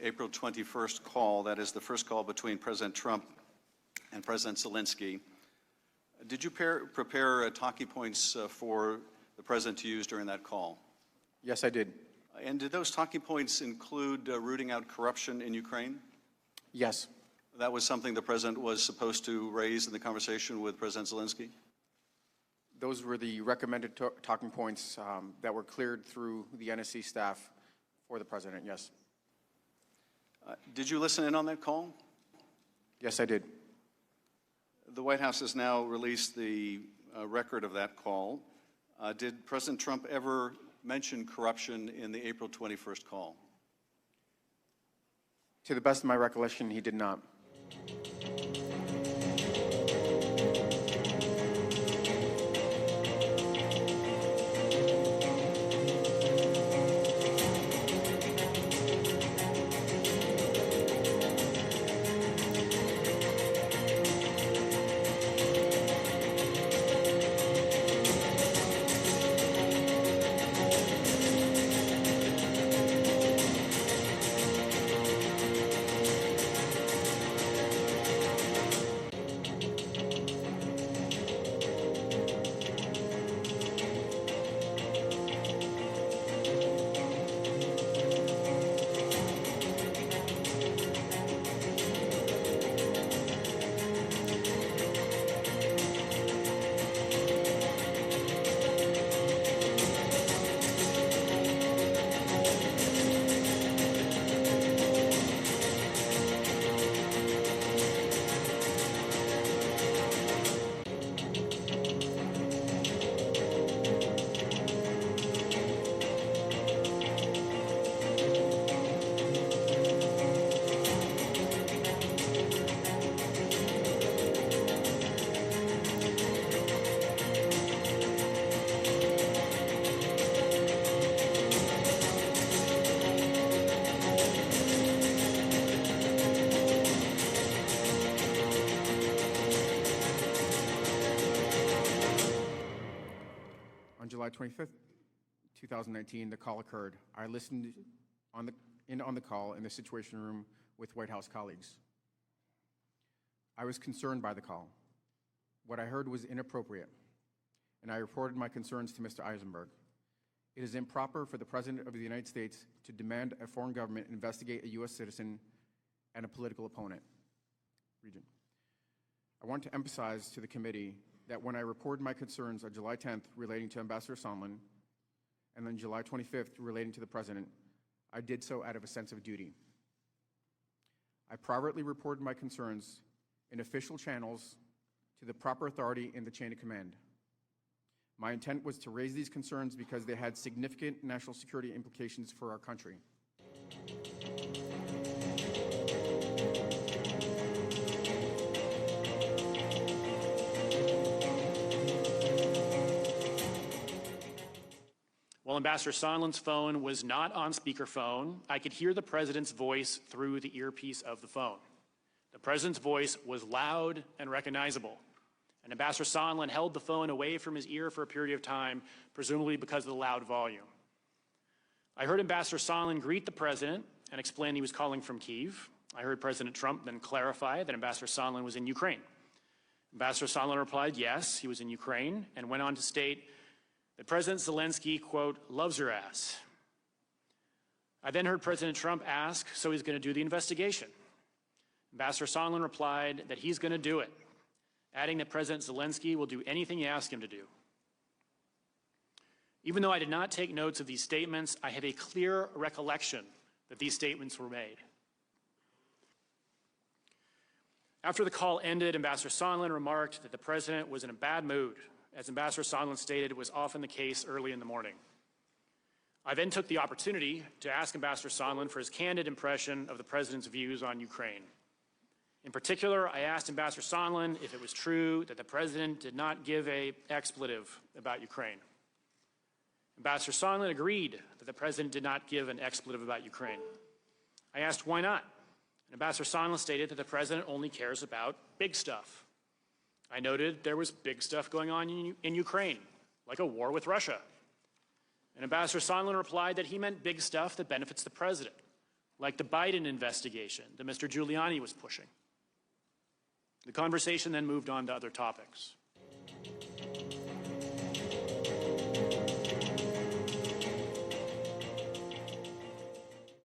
April 21st call, that is the first call between President Trump and President Zelensky. Did you prepare talking points for the President to use during that call? Yes, I did. And did those talking points include rooting out corruption in Ukraine? Yes. That was something the President was supposed to raise in the conversation with President Zelensky? Those were the recommended talking points that were cleared through the NSC staff for the President, yes. Did you listen in on that call? Yes, I did. The White House has now released the record of that call. Did President Trump ever mention corruption in the April 21st call? To the best of my recollection, he did not. On July 25th, 2019, the call occurred. I listened on the call in the Situation Room with White House colleagues. I was concerned by the call. What I heard was inappropriate, and I reported my concerns to Mr. Eisenberg. It is improper for the President of the United States to demand a foreign government investigate a U.S. citizen and a political opponent. Regent. I want to emphasize to the committee that when I reported my concerns on July 10th relating to Ambassador Sondland and then July 25th relating to the President, I did so out of a sense of duty. I privately reported my concerns in official channels to the proper authority in the chain of command. My intent was to raise these concerns because they had significant national security implications for our country. While Ambassador Sondland's phone was not on speakerphone, I could hear the President's voice through the earpiece of the phone. The President's voice was loud and recognizable, and Ambassador Sondland held the phone away from his ear for a period of time, presumably because of the loud volume. I heard Ambassador Sondland greet the President and explain he was calling from Kyiv. I heard President Trump then clarify that Ambassador Sondland was in Ukraine. Ambassador Sondland replied yes, he was in Ukraine, and went on to state that President Zelensky, quote, loves your ass. I then heard President Trump ask, so he's going to do the investigation. Ambassador Sondland replied that he's going to do it, adding that President Zelensky will do anything you ask him to do. Even though I did not take notes of these statements, I have a clear recollection that these statements were made. After the call ended, Ambassador Sondland remarked that the President was in a bad mood. As Ambassador Sondland stated, it was often the case early in the morning. I then took the opportunity to ask Ambassador Sondland for his candid impression of the President's views on Ukraine. In particular, I asked Ambassador Sondland if it was true that the President did not give an expletive about Ukraine. Ambassador Sondland agreed that the President did not give an expletive about Ukraine. I asked why not, and Ambassador Sondland stated that the President only cares about big stuff. I noted there was big stuff going on in Ukraine, like a war with Russia. And Ambassador Sondland replied that he meant big stuff that benefits the President, like the Biden investigation that Mr. Giuliani was pushing. The conversation then moved on to other topics.